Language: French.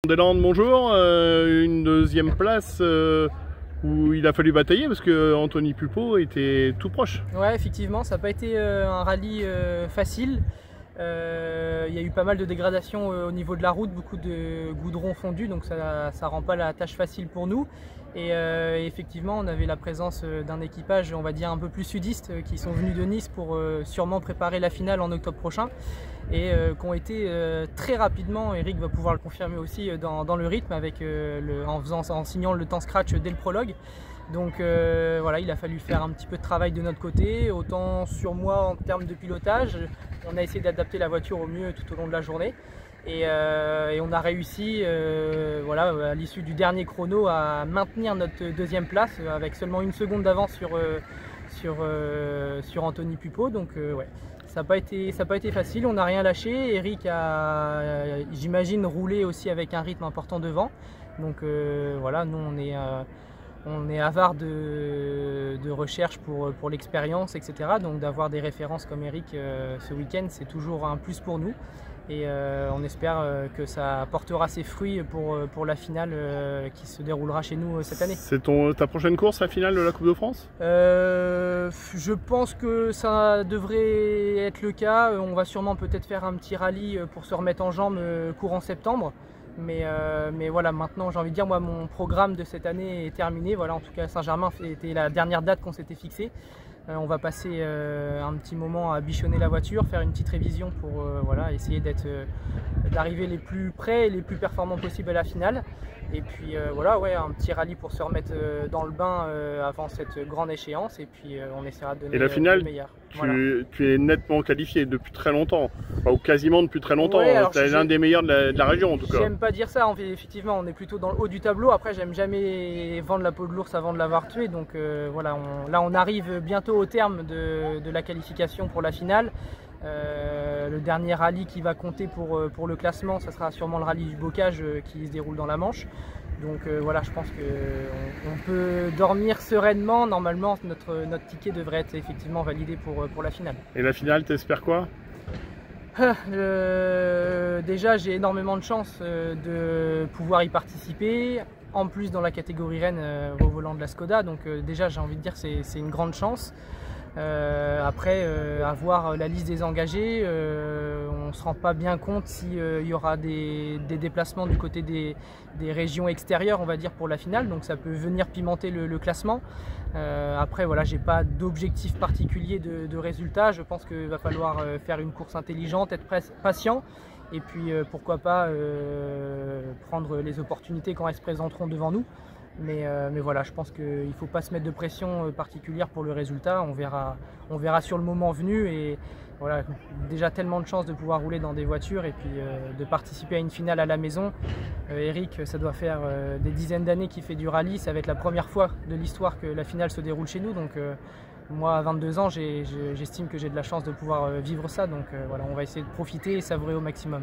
Deslandes, bonjour. Une deuxième place où il a fallu batailler parce que Anthony Pupo était tout proche. Ouais, effectivement, ça n'a pas été un rallye facile. Il y a eu pas mal de dégradations au niveau de la route, beaucoup de goudron fondu, donc ça ne rend pas la tâche facile pour nous. Et effectivement, on avait la présence d'un équipage, on va dire, un peu plus sudiste, qui sont venus de Nice pour sûrement préparer la finale en octobre prochain. Et qui ont été très rapidement, Eric va pouvoir le confirmer aussi, dans le rythme, avec, en signant le temps scratch dès le prologue. Donc voilà, il a fallu faire un petit peu de travail de notre côté, autant sur moi en termes de pilotage. On a essayé d'adapter la voiture au mieux tout au long de la journée. Et on a réussi, voilà, à l'issue du dernier chrono, à maintenir notre deuxième place avec seulement une seconde d'avance sur Anthony Pupo. Donc ouais, ça n'a pas été facile, on n'a rien lâché. Eric a, j'imagine, roulé aussi avec un rythme important devant. Donc voilà, nous on est avare de recherche pour l'expérience, etc. Donc d'avoir des références comme Eric ce week-end, c'est toujours un plus pour nous. Et on espère que ça portera ses fruits pour la finale qui se déroulera chez nous cette année. C'est ta prochaine course, la finale de la Coupe de France? Je pense que ça devrait être le cas. On va sûrement peut-être faire un petit rallye pour se remettre en jambes courant septembre. Mais voilà, maintenant j'ai envie de dire, moi mon programme de cette année est terminé. Voilà, en tout cas Saint-Germain était la dernière date qu'on s'était fixée. On va passer un petit moment à bichonner la voiture, faire une petite révision pour voilà, essayer d'arriver les plus près et les plus performants possible à la finale. Et puis voilà, ouais, un petit rallye pour se remettre dans le bain avant cette grande échéance. Et puis on essaiera de donner et la finale, le meilleur. Tu es nettement qualifié depuis très longtemps, enfin, ou quasiment depuis très longtemps. Ouais, tu es l'un des meilleurs de la région en tout cas. J'aime pas dire ça, effectivement on est plutôt dans le haut du tableau. Après j'aime jamais vendre la peau de l'ours avant de l'avoir tué. Donc voilà, là on arrive bientôt au terme de la qualification pour la finale. Le dernier rallye qui va compter pour le classement, ça sera sûrement le rallye du Bocage qui se déroule dans la Manche. Donc voilà, je pense qu'on peut dormir sereinement. Normalement, notre ticket devrait être effectivement validé pour la finale. Et la finale, t'espères quoi? Déjà, j'ai énormément de chance de pouvoir y participer. En plus, dans la catégorie Rennes au volant de la Skoda. Donc déjà, j'ai envie de dire que c'est une grande chance. Après, avoir la liste des engagés, on ne se rend pas bien compte s'il y aura des déplacements du côté des régions extérieures, on va dire, pour la finale. Donc ça peut venir pimenter le classement. Après, voilà, j'ai pas d'objectif particulier de résultat. Je pense qu'il va falloir faire une course intelligente, être patient. Et puis pourquoi pas prendre les opportunités quand elles se présenteront devant nous. Mais voilà, je pense qu'il ne faut pas se mettre de pression particulière pour le résultat. On verra sur le moment venu. Et voilà, déjà tellement de chance de pouvoir rouler dans des voitures et puis de participer à une finale à la maison. Eric, ça doit faire des dizaines d'années qu'il fait du rallye. Ça va être la première fois de l'histoire que la finale se déroule chez nous. Donc moi, à 22 ans, j'estime que j'ai de la chance de pouvoir vivre ça. Donc voilà, on va essayer de profiter et savourer au maximum.